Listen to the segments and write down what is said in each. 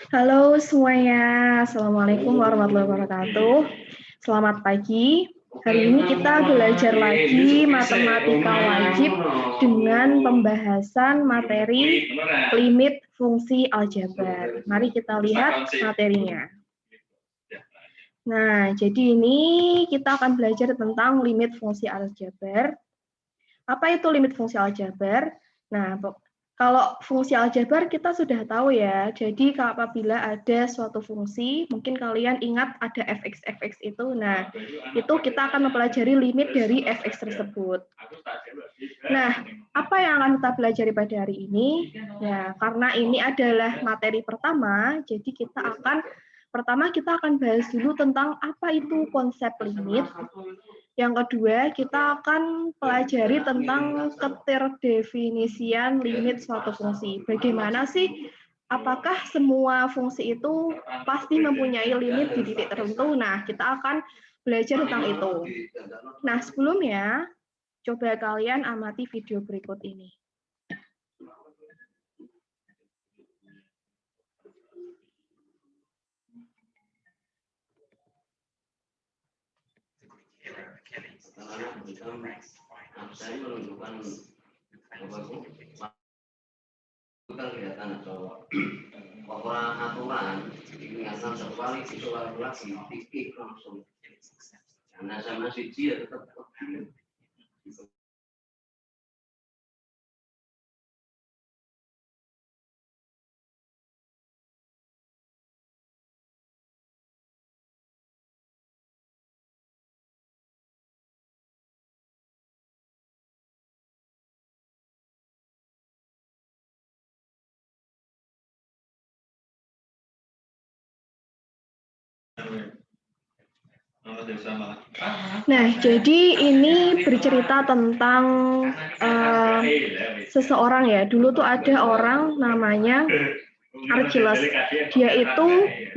Halo semuanya, Assalamualaikum warahmatullahi wabarakatuh. Selamat pagi. Hari ini kita belajar lagi matematika wajib dengan pembahasan materi limit fungsi aljabar. Mari kita lihat materinya. Nah, jadi ini kita akan belajar tentang limit fungsi aljabar. Apa itu limit fungsi aljabar? Nah, kalau fungsi aljabar kita sudah tahu ya. Jadi apabila ada suatu fungsi, mungkin kalian ingat ada fx itu. Nah, itu kita akan mempelajari limit dari fx tersebut. Nah, apa yang akan kita pelajari pada hari ini? Ya, karena ini adalah materi pertama, jadi pertama kita akan bahas dulu tentang apa itu konsep limit. Yang kedua, kita akan pelajari tentang keterdefinisian limit suatu fungsi. Bagaimana sih, apakah semua fungsi itu pasti mempunyai limit di titik tertentu? Nah, kita akan belajar tentang itu. Nah, sebelumnya, coba kalian amati video berikut ini. Saya menunjukkan kelihatan atau aturan ingatan sekali visualisasi pikir langsung karena sama siji ya tetap Nah, jadi ini bercerita tentang seseorang ya. Dulu tuh ada orang namanya Archilles. Dia itu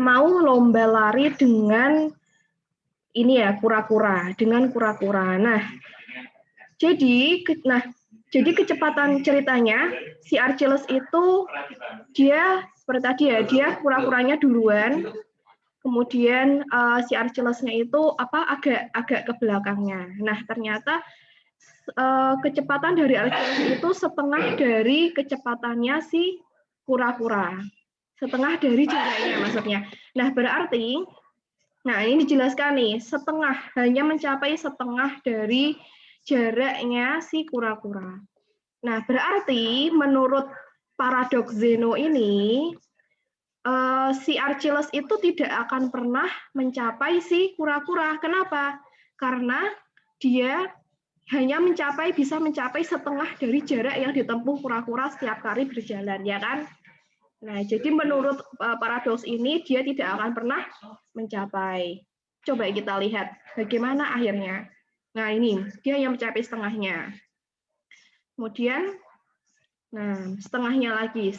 mau lomba lari dengan ini ya, kura-kura, dengan kura-kura. Nah, jadi kecepatan ceritanya si Archilles itu dia seperti tadi ya, dia kura-kuranya duluan. Kemudian si Archilles-nya itu agak ke belakangnya. Nah, ternyata kecepatan dari Archilles itu setengah dari kecepatannya si kura-kura. Setengah dari jaraknya maksudnya. Nah, berarti ini dijelaskan nih, hanya mencapai setengah dari jaraknya si kura-kura. Nah, berarti menurut paradoks Zeno ini si Archilles itu tidak akan pernah mencapai si kura-kura. Kenapa? Karena dia hanya bisa mencapai setengah dari jarak yang ditempuh kura-kura setiap kali berjalan, ya kan? Nah, jadi menurut paradoks ini dia tidak akan pernah mencapai. Coba kita lihat bagaimana akhirnya. Nah, ini dia yang mencapai setengahnya. Kemudian setengahnya lagi.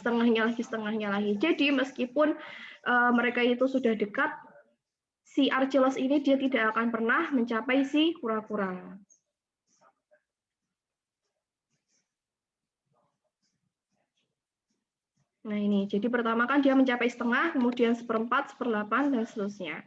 Jadi meskipun mereka itu sudah dekat, si Archilles ini dia tidak akan pernah mencapai si kura-kura. Nah ini, jadi pertama kan dia mencapai setengah, kemudian seperempat, seperdelapan, dan seterusnya.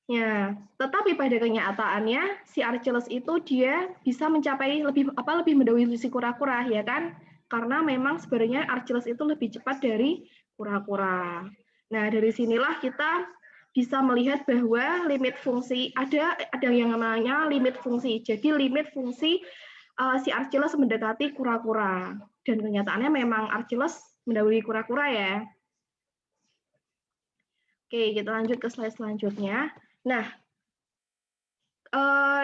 Ya, tetapi pada kenyataannya si Archilles itu dia bisa mencapai lebih mendahului si kura-kura, ya kan? Karena memang sebenarnya Archilles itu lebih cepat dari kura-kura. Nah, dari sinilah kita bisa melihat bahwa limit fungsi ada yang namanya limit fungsi. Jadi limit fungsi si Archilles mendekati kura-kura. Dan kenyataannya memang Archilles mendahului kura-kura ya. Oke, kita lanjut ke slide selanjutnya. Nah,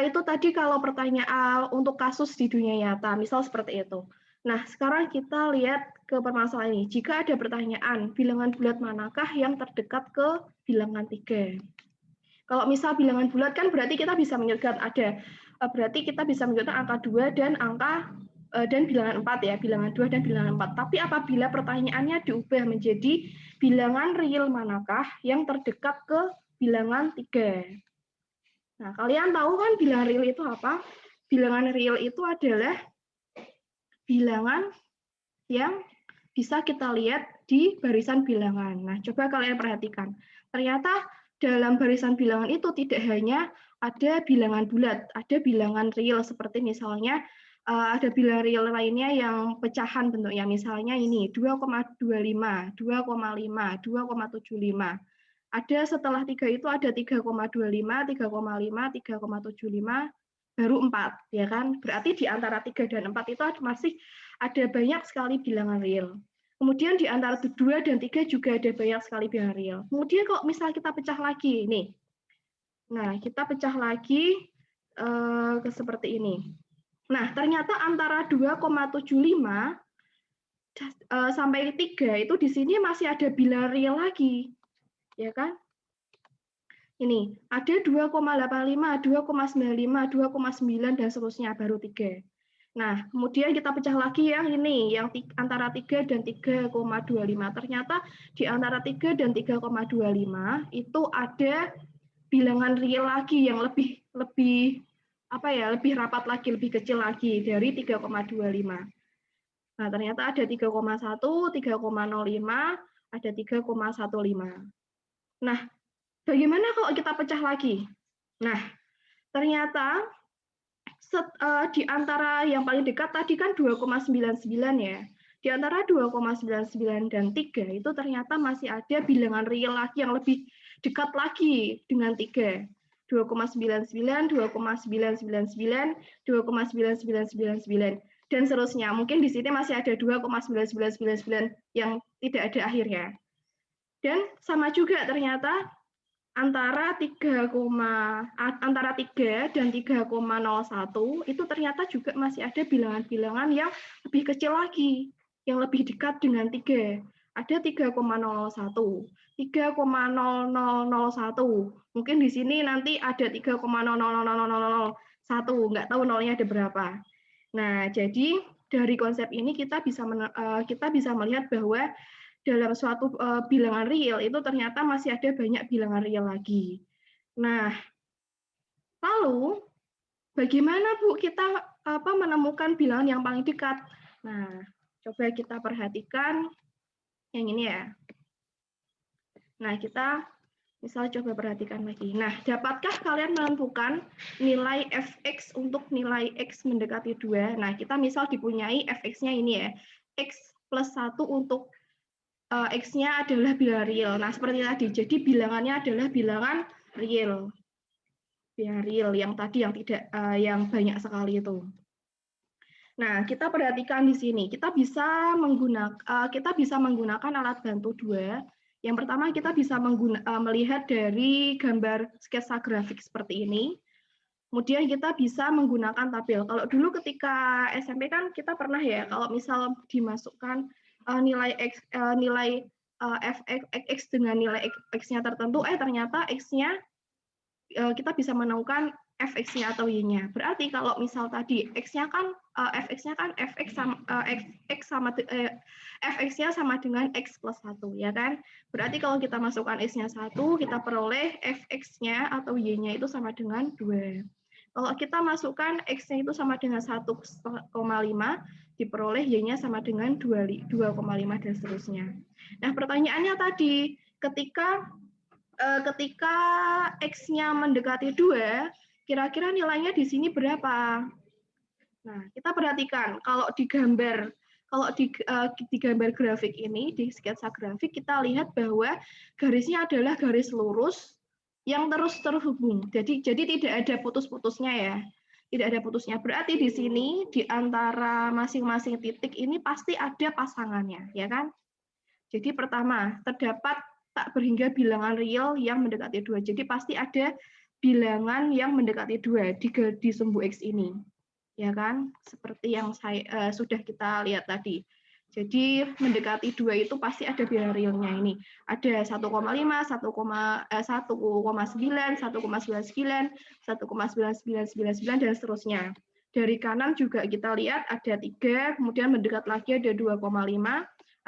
itu tadi kalau pertanyaan untuk kasus di dunia nyata, misal seperti itu. Nah, sekarang kita lihat ke permasalahan ini. Jika ada pertanyaan, bilangan bulat manakah yang terdekat ke bilangan 3? Kalau misal bilangan bulat kan berarti kita bisa menyebutkan angka 2 dan bilangan 4 ya, bilangan 2 dan bilangan 4. Tapi apabila pertanyaannya diubah menjadi bilangan real manakah yang terdekat ke bilangan 3? Nah, kalian tahu kan bilangan real itu apa? Bilangan real itu adalah bilangan yang bisa kita lihat di barisan bilangan. Nah, coba kalian perhatikan. Ternyata dalam barisan bilangan itu tidak hanya ada bilangan bulat, ada bilangan real seperti misalnya ada bilangan real lainnya yang pecahan bentuknya, misalnya ini 2,25, 2,5, 2,75. Ada setelah 3 itu ada 3,25, 3,5, 3,75, baru 4, ya kan? Berarti di antara 3 dan 4 itu masih ada banyak sekali bilangan real. Kemudian di antara 2 dan 3 juga ada banyak sekali bilangan real. Kemudian kalau misal kita pecah lagi, nih. Nah, kita pecah lagi ke seperti ini. Nah, ternyata antara 2,75 sampai 3 itu di sini masih ada bilangan real lagi. Ya kan? Ini, ada 2,85, 2,95, 2,9 dan seterusnya, baru 3. Nah, kemudian kita pecah lagi yang ini, yang antara 3 dan 3,25. Ternyata di antara 3 dan 3,25 itu ada bilangan real lagi yang lebih rapat lagi, lebih kecil lagi dari 3,25. Nah, ternyata ada 3,1, 3,05, ada 3,15. Nah, bagaimana kalau kita pecah lagi? Nah, ternyata di antara yang paling dekat tadi kan 2,99 ya. Di antara 2,99 dan 3 itu ternyata masih ada bilangan real lagi yang lebih dekat lagi dengan 3. 2,99, 2,999, 2,9999 dan seterusnya. Mungkin di sini masih ada 2,9999 yang tidak ada akhirnya. Dan sama juga ternyata antara 3 dan 3,01 itu ternyata juga masih ada bilangan-bilangan yang lebih kecil lagi, yang lebih dekat dengan 3. Ada 3,01, 3,0001. Mungkin di sini nanti ada 3,000001, nggak tahu nolnya ada berapa. Nah, jadi dari konsep ini kita bisa melihat bahwa dalam suatu bilangan real itu ternyata masih ada banyak bilangan real lagi. Nah, lalu bagaimana Bu kita menemukan bilangan yang paling dekat? Nah, coba kita perhatikan yang ini ya. Nah, kita misal coba perhatikan lagi. Nah, dapatkah kalian menentukan nilai fx untuk nilai x mendekati 2? Nah, kita misal dipunyai fx-nya ini ya, x plus 1 untuk X-nya adalah bilangan real. Nah, seperti tadi. Jadi bilangannya adalah bilangan real. Bilangan real yang tadi yang tidak yang banyak sekali itu. Nah, kita perhatikan di sini. Kita bisa menggunakan alat bantu 2. Yang pertama kita bisa melihat dari gambar sketsa grafik seperti ini. Kemudian kita bisa menggunakan tabel. Kalau dulu ketika SMP kan kita pernah ya, kalau misal dimasukkan nilai x fx dengan nilai x-nya tertentu, ternyata x-nya kita bisa menemukan fx-nya atau y-nya. Berarti kalau misal tadi x-nya kan fx-nya kan fx-nya sama dengan x plus 1, ya kan? Berarti kalau kita masukkan x-nya 1, kita peroleh fx-nya atau y-nya itu sama dengan 2. Kalau kita masukkan x-nya itu sama dengan 1,5, diperoleh y-nya sama dengan 2,5 dan seterusnya. Nah, pertanyaannya tadi, ketika x-nya mendekati 2, kira-kira nilainya di sini berapa? Nah, kita perhatikan kalau di gambar grafik ini, di sketsa grafik, kita lihat bahwa garisnya adalah garis lurus yang terus terhubung. Jadi tidak ada putus-putusnya ya. Tidak ada putusnya. Berarti di sini di antara masing-masing titik ini pasti ada pasangannya, ya kan? Jadi pertama, terdapat tak berhingga bilangan real yang mendekati 2. Jadi pasti ada bilangan yang mendekati 2 di sumbu X ini. Ya kan? Seperti yang sudah kita lihat tadi. Jadi mendekati 2 itu pasti ada bilangan realnya ini. Ada 1,5, 1,9, 1,99, 1,9999 dan seterusnya. Dari kanan juga kita lihat ada 3, kemudian mendekat lagi ada 2,5,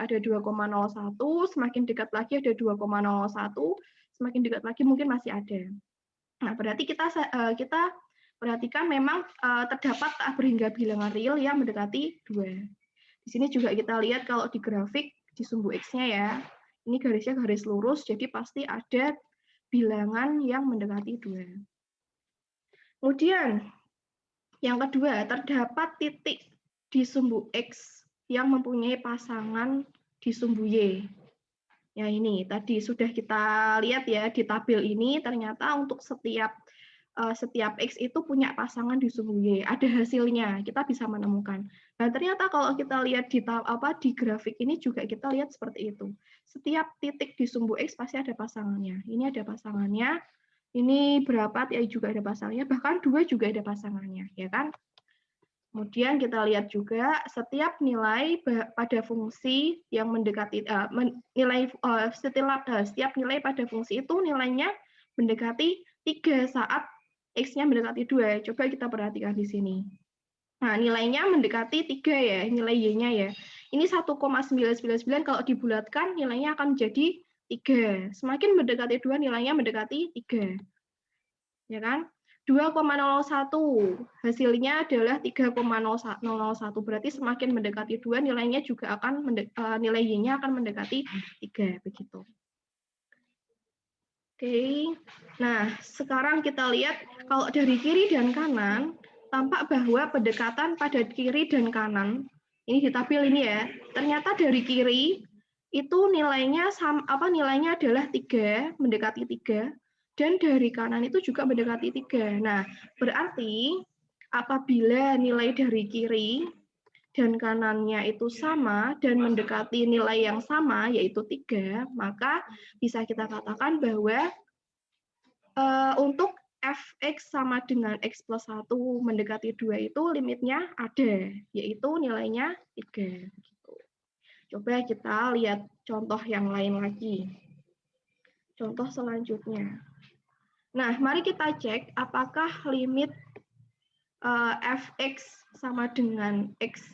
ada 2,01, semakin dekat lagi ada 2,01, semakin dekat lagi mungkin masih ada. Nah, berarti kita perhatikan memang terdapat tak berhingga bilangan real yang mendekati 2. Di sini juga kita lihat kalau di grafik di sumbu X-nya ya. Ini garisnya garis lurus, jadi pasti ada bilangan yang mendekati 2. Kemudian, yang kedua, terdapat titik di sumbu X yang mempunyai pasangan di sumbu Y. Ya ini, tadi sudah kita lihat ya di tabel ini, ternyata untuk setiap X itu punya pasangan di sumbu Y. Ada hasilnya, kita bisa menemukan. Nah, ternyata kalau kita lihat di grafik ini juga kita lihat seperti itu. Setiap titik di sumbu X pasti ada pasangannya. Ini ada pasangannya, ini berapa ya juga ada pasangannya, bahkan 2 juga ada pasangannya, ya kan? Kemudian kita lihat juga setiap nilai pada fungsi yang mendekati setiap nilai pada fungsi itu nilainya mendekati 3 saat X-nya mendekati 2. Coba kita perhatikan di sini. Nah, nilainya mendekati 3 ya, nilai Y-nya ya. Ini 1,999 kalau dibulatkan nilainya akan menjadi 3. Semakin mendekati 2 nilainya mendekati 3. Ya kan? 2,01 hasilnya adalah 3,001, berarti semakin mendekati 2 nilainya juga akan nilai Y-nya akan mendekati 3 begitu. Oke. Nah, sekarang kita lihat kalau dari kiri dan kanan tampak bahwa pendekatan pada kiri dan kanan ini di tabel ini ya. Ternyata dari kiri itu nilainya nilainya adalah 3, mendekati 3. Dan dari kanan itu juga mendekati 3. Nah, berarti apabila nilai dari kiri dan kanannya itu sama dan mendekati nilai yang sama, yaitu 3, maka bisa kita katakan bahwa untuk fx sama dengan x plus 1 mendekati 2 itu limitnya ada, yaitu nilainya 3. Coba kita lihat contoh yang lain lagi. Contoh selanjutnya. Nah, mari kita cek apakah limit fx sama dengan x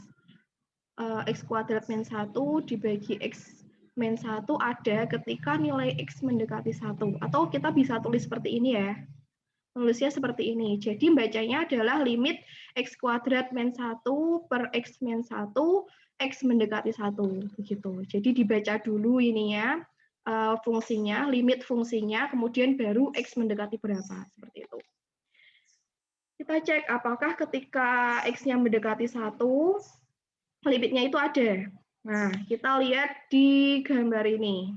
kuadrat min 1 dibagi x min 1 ada ketika nilai x mendekati 1. Atau kita bisa tulis seperti ini ya. Tulisnya seperti ini. Jadi bacanya adalah limit x kuadrat min 1 per x min 1 x mendekati 1. Begitu. Jadi dibaca dulu ininya. Fungsinya, limit fungsinya, kemudian baru X mendekati berapa, seperti itu. Kita cek apakah ketika X-nya mendekati 1, limitnya itu ada. Nah, kita lihat di gambar ini,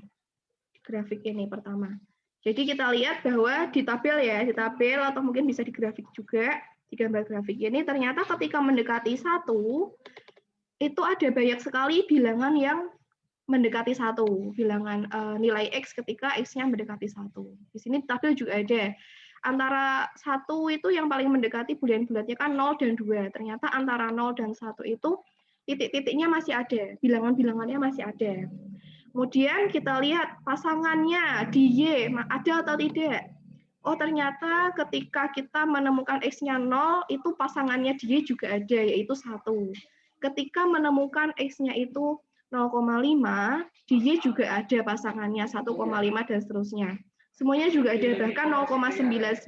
di grafik ini pertama. Jadi kita lihat bahwa di tabel ya, di tabel atau mungkin bisa di grafik juga, di gambar grafik ini, ternyata ketika mendekati 1, itu ada banyak sekali bilangan yang mendekati 1, bilangan nilai X ketika X-nya mendekati 1. Di sini tabel juga ada. Antara 1 itu yang paling mendekati bulan-bulannya kan 0 dan 2. Ternyata antara 0 dan 1 itu titik-titiknya masih ada, bilangan-bilangannya masih ada. Kemudian kita lihat pasangannya di Y, ada atau tidak? Oh, ternyata ketika kita menemukan X-nya 0, itu pasangannya di Y juga ada, yaitu 1. Ketika menemukan X-nya itu 0,5, di Y juga ada pasangannya 1,5 dan seterusnya. Semuanya juga ada, bahkan 0,99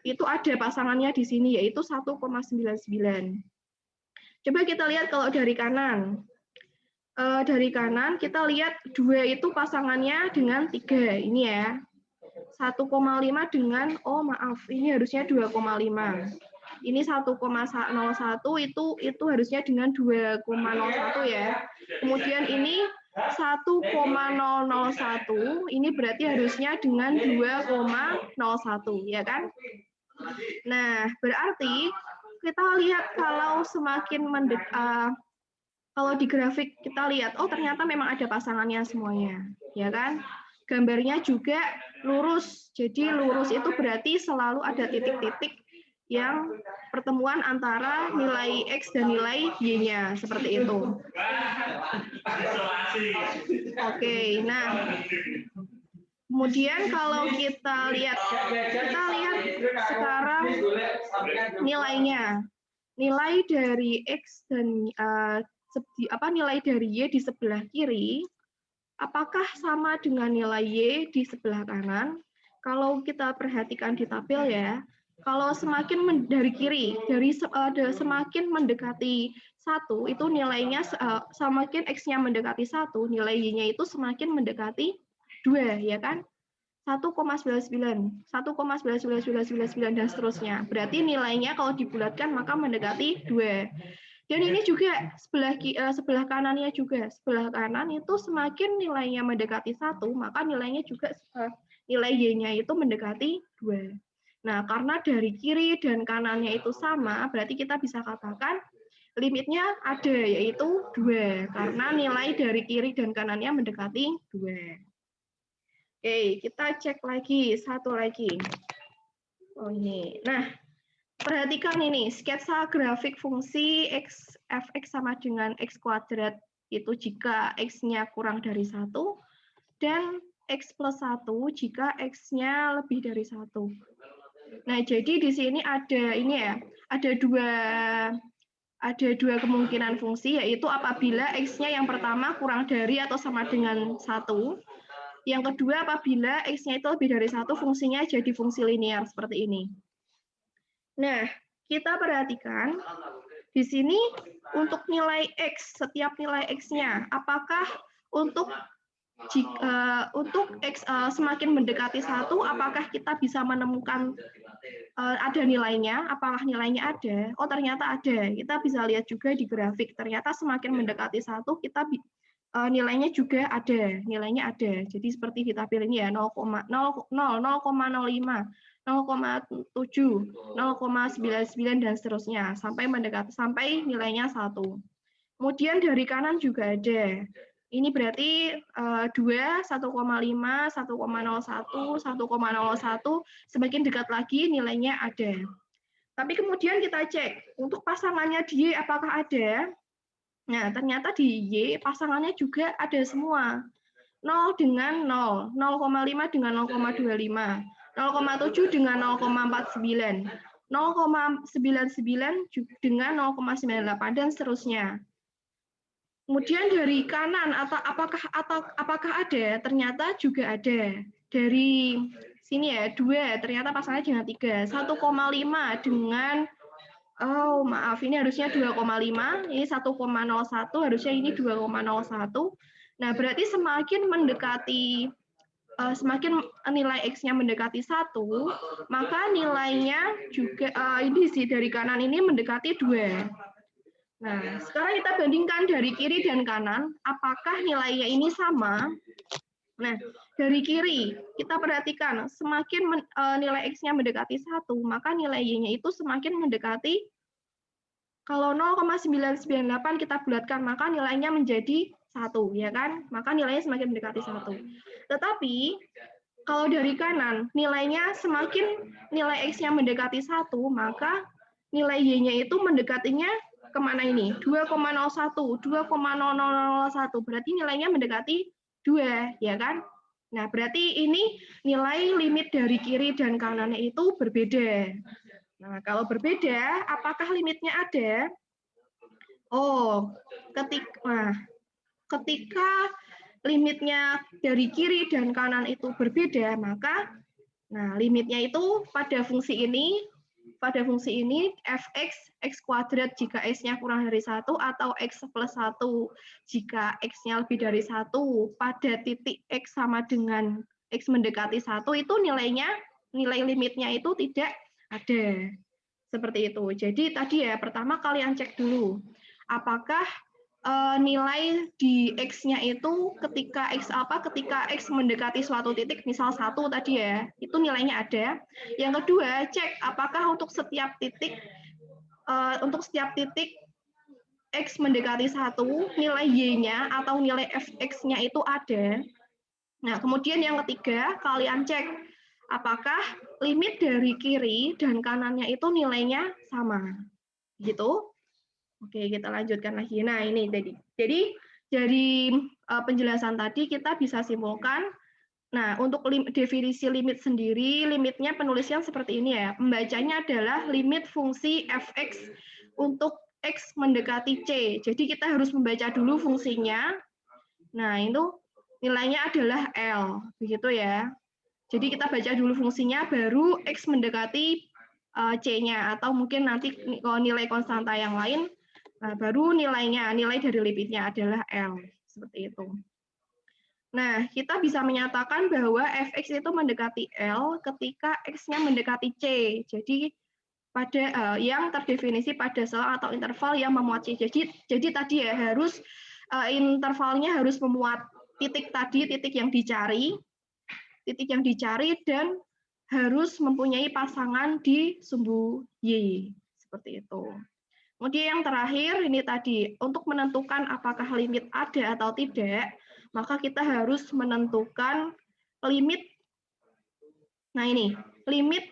itu ada pasangannya di sini, yaitu 1,99. Coba kita lihat kalau dari kanan. Dari kanan kita lihat 2 itu pasangannya dengan 3, ini ya. 1,5 dengan, oh maaf, ini harusnya 2,5. Ini 1,01 itu harusnya dengan 2,01 ya. Kemudian ini 1,001 ini berarti harusnya dengan 2,01 ya kan? Nah, berarti kita lihat kalau semakin kalau di grafik kita lihat, oh ternyata memang ada pasangannya semuanya, ya kan? Gambarnya juga lurus, jadi lurus itu berarti selalu ada titik-titik yang pertemuan antara nilai X dan nilai Y-nya, seperti itu. Oke, nah kemudian kalau kita lihat sekarang nilainya. Nilai dari X dan nilai dari Y di sebelah kiri, apakah sama dengan nilai Y di sebelah kanan? Kalau kita perhatikan di tabel ya, Kalau semakin dari kiri, semakin mendekati 1, itu nilainya semakin X-nya mendekati 1, nilai Y-nya itu semakin mendekati 2, ya kan? 1,99, 1,99999 dan seterusnya. Berarti nilainya kalau dibulatkan maka mendekati 2. Dan ini juga sebelah kanannya juga. Sebelah kanan itu semakin nilainya mendekati 1, maka nilainya juga nilai Y-nya itu mendekati 2. Nah, karena dari kiri dan kanannya itu sama, berarti kita bisa katakan limitnya ada, yaitu 2. Karena nilai dari kiri dan kanannya mendekati 2. Oke, kita cek lagi, satu lagi. Oh, ini. Nah, perhatikan ini, sketsa grafik fungsi x fx sama dengan x kuadrat itu jika x-nya kurang dari 1, dan x plus 1 jika x-nya lebih dari 1. Nah, jadi di sini ada ini ya, ada dua kemungkinan fungsi, yaitu apabila x-nya yang pertama kurang dari atau sama dengan 1. Yang kedua, apabila x-nya itu lebih dari 1, fungsinya jadi fungsi linear seperti ini. Nah, kita perhatikan di sini untuk nilai x, setiap nilai x-nya, apakah untuk x semakin mendekati 1, apakah kita bisa menemukan ada nilainya? Apakah nilainya ada? Oh, ternyata ada. Kita bisa lihat juga di grafik. Ternyata semakin mendekati 1, kita nilainya juga ada. Nilainya ada. Jadi seperti kita pilih ini ya, 0,0, 0,05, 0,7, 0,99 dan seterusnya sampai mendekati sampai nilainya 1. Kemudian dari kanan juga ada. Ini berarti 2, 1,5, 1,01, 1,01, semakin dekat lagi nilainya ada. Tapi kemudian kita cek, untuk pasangannya di Y apakah ada? Nah, ternyata di Y pasangannya juga ada semua. 0 dengan 0, 0,5 dengan 0,25, 0,7 dengan 0,49, 0,99 dengan 0,98 dan seterusnya. Kemudian dari kanan apakah ada? Ternyata juga ada. Dari sini ya, 2, ternyata pasangannya dengan 3. 1,5 dengan ini harusnya 2,5, ini 1,01, harusnya ini 2,01. Nah, berarti semakin mendekati semakin nilai X-nya mendekati 1, maka nilainya juga ini sih dari kanan ini mendekati 2. Nah, sekarang kita bandingkan dari kiri dan kanan, apakah nilainya ini sama? Nah, dari kiri, kita perhatikan, semakin nilai X-nya mendekati 1, maka nilai Y-nya itu semakin mendekati, kalau 0,998 kita bulatkan, maka nilainya menjadi 1, ya kan? Maka nilainya semakin mendekati 1. Tetapi, kalau dari kanan, nilainya semakin nilai X-nya mendekati 1, maka nilai Y-nya itu mendekatinya kemana ini? 2,01, 2,0001. Berarti nilainya mendekati 2, ya kan? Nah, berarti ini nilai limit dari kiri dan kanannya itu berbeda. Nah, kalau berbeda, apakah limitnya ada? Oh, ketika limitnya dari kiri dan kanan itu berbeda, maka limitnya itu pada fungsi ini fx x kuadrat jika x-nya kurang dari 1 atau x plus 1 jika x-nya lebih dari 1 pada titik x sama dengan x mendekati 1 itu nilai limitnya itu tidak ada. Seperti itu. Jadi tadi ya pertama kalian cek dulu apakah nilai di X-nya itu ketika X mendekati suatu titik, misal 1 tadi ya, itu nilainya ada. Yang kedua, cek apakah untuk setiap titik X mendekati 1, nilai Y-nya atau nilai Fx-nya itu ada. Nah, kemudian yang ketiga, kalian cek apakah limit dari kiri dan kanannya itu nilainya sama. Gitu. Oke, kita lanjutkan lagi. Nah, ini tadi. Jadi dari penjelasan tadi kita bisa simpulkan. Nah, untuk definisi limit sendiri, limitnya penulisan seperti ini ya. Pembacanya adalah limit fungsi fx untuk x mendekati c. Jadi kita harus membaca dulu fungsinya. Nah, itu nilainya adalah L, begitu ya. Jadi kita baca dulu fungsinya, baru x mendekati C-nya, atau mungkin nanti kalau nilai konstanta yang lain, baru nilai dari limitnya adalah L, seperti itu. Nah, kita bisa menyatakan bahwa fx itu mendekati L ketika x-nya mendekati C. Jadi pada yang terdefinisi pada sel atau interval yang memuat C. Jadi tadi ya harus intervalnya harus memuat titik tadi, titik yang dicari dan harus mempunyai pasangan di sumbu Y, seperti itu. Kemudian yang terakhir ini tadi, untuk menentukan apakah limit ada atau tidak, maka kita harus menentukan limit. Nah ini, limit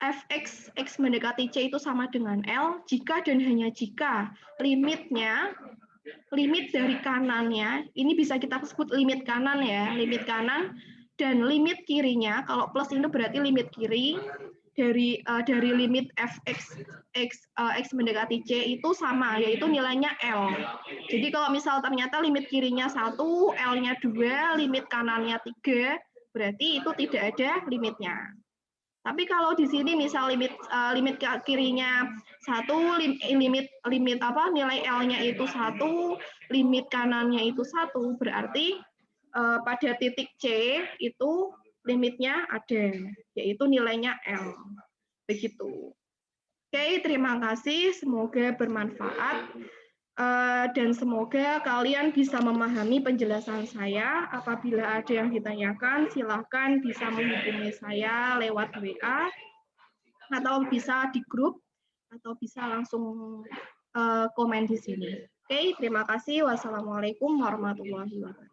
fx x mendekati C itu sama dengan L jika dan hanya jika limit dari kanannya, ini bisa kita sebut limit kanan ya, limit kanan, dan limit kirinya, kalau plus itu berarti limit kiri, dari limit fx x mendekati C itu sama, yaitu nilainya L. Jadi kalau misal ternyata limit kirinya 1, L-nya 2, limit kanannya 3, berarti itu tidak ada limitnya. Tapi kalau di sini misal limit kirinya 1, nilai L-nya itu 1, limit kanannya itu 1, berarti pada titik C itu limitnya ada, yaitu nilainya L. Begitu. Oke, terima kasih. Semoga bermanfaat. Dan semoga kalian bisa memahami penjelasan saya. Apabila ada yang ditanyakan, silahkan bisa menghubungi saya lewat WA, atau bisa di grup, atau bisa langsung komen di sini. Oke, terima kasih. Wassalamualaikum warahmatullahi wabarakatuh.